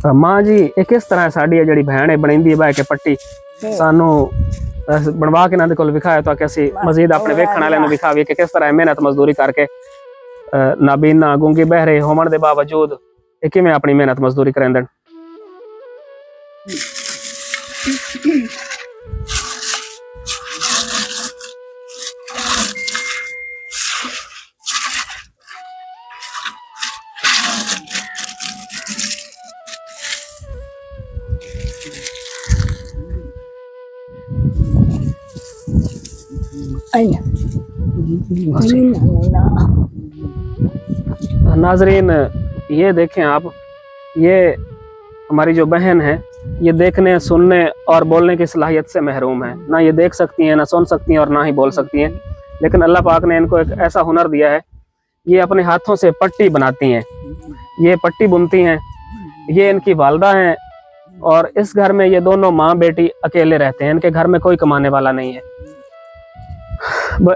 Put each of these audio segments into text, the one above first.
मां जी ये किस तरह साड़ी है जी भैन है बनाई है पट्टी सानू बनवा के इन्होंने को विखाया तो कि मजीद अपने वेखण वाले विखावी कि किस तरह मेहनत मजदूरी करके नाबीना गूंगी बहरे होने के बावजूद किवें अपनी मेहनत मजदूरी करेंदन। नाजरीन ये देखें आप, ये हमारी जो बहन है ये देखने सुनने और बोलने की सलाहियत से महरूम है। ना ये देख सकती हैं, ना सुन सकती हैं और ना ही बोल सकती हैं, लेकिन अल्लाह पाक ने इनको एक ऐसा हुनर दिया है। ये अपने हाथों से पट्टी बनाती हैं, ये पट्टी बुनती हैं। ये इनकी वालदा हैं और इस घर में ये दोनों माँ बेटी अकेले रहते हैं। इनके घर में कोई कमाने वाला नहीं है।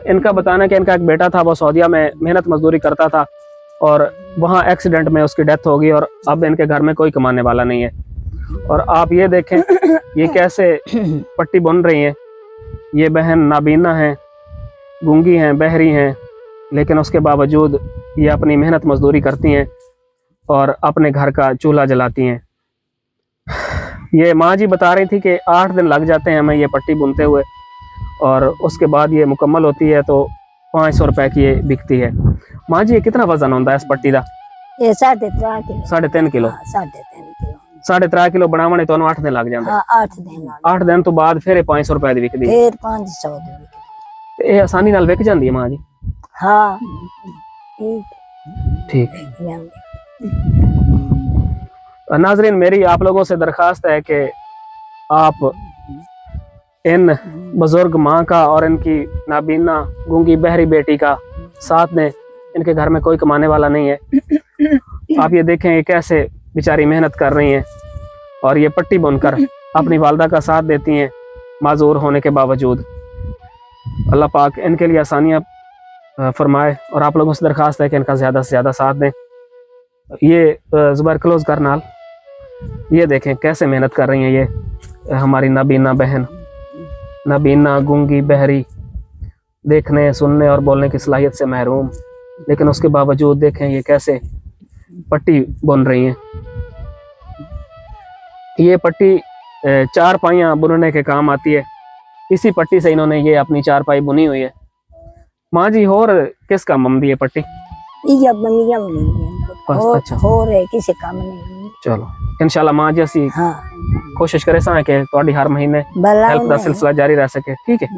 इनका बताना कि इनका एक बेटा था, वो सऊदीया में मेहनत मजदूरी करता था और वहाँ एक्सीडेंट में उसकी डेथ हो गई और अब इनके घर में कोई कमाने वाला नहीं है। और आप ये देखें ये कैसे पट्टी बुन रही हैं। ये बहन नाबीना हैं, गूंगी हैं, बहरी हैं, लेकिन उसके बावजूद ये अपनी मेहनत मजदूरी करती हैं और अपने घर का चूल्हा जलाती हैं। ये माँ जी बता रही थी कि 8 दिन लग जाते हैं हमें ये पट्टी बुनते हुए और उसके बाद ये मुकम्मल होती है तो 500 रुपए की ये बिकती है। माँ जी ये कितना वजन होता है इस पट्टी का? ये 3.5 किलो। 3.5 किलो। 3.5 किलो बनाने तो 8 दिन लग जाते हैं। 8 दिन तो बाद फिर 500 रुपए की बिकती है। फिर 500 दी बिकदी। ये आसानी नाल बिक जाती है माँ जी? हाँ ठीक। नाजरीन मेरी आप लोगों से दरखास्त है कि आप इन बुजुर्ग माँ का और इनकी नाबीना गूंगी बहरी बेटी का साथ दें। इनके घर में कोई कमाने वाला नहीं है। आप ये देखें ये कैसे बेचारी मेहनत कर रही हैं और ये पट्टी बुनकर अपनी वालदा का साथ देती हैं माजूर होने के बावजूद। अल्लाह पाक इनके लिए आसानियाँ फरमाए और आप लोगों से दरखास्त है कि इनका ज़्यादा से ज़्यादा साथ दें। ये ज़ुबैर क्लोज कर नाल, ये देखें कैसे मेहनत कर रही हैं ये हमारी नाबीना बहन, नाबीना गूंगी बहरी, देखने सुनने और बोलने की सलाहियत से महरूम, लेकिन उसके बावजूद देखें ये कैसे पट्टी बुन रही हैं। ये पट्टी 4 पाइयाँ बुनने के काम आती है। इसी पट्टी से इन्होंने ये अपनी 4 पाई बुनी हुई है। माँ जी और किस काम आती है पट्टी? अच्छा हो रहे किसी काम नहीं। चलो इंशाल्लाह माँ जी असी हाँ कोशिश करे सा कि हर महीने हेल्प का सिलसिला जारी रह सके। ठीक है।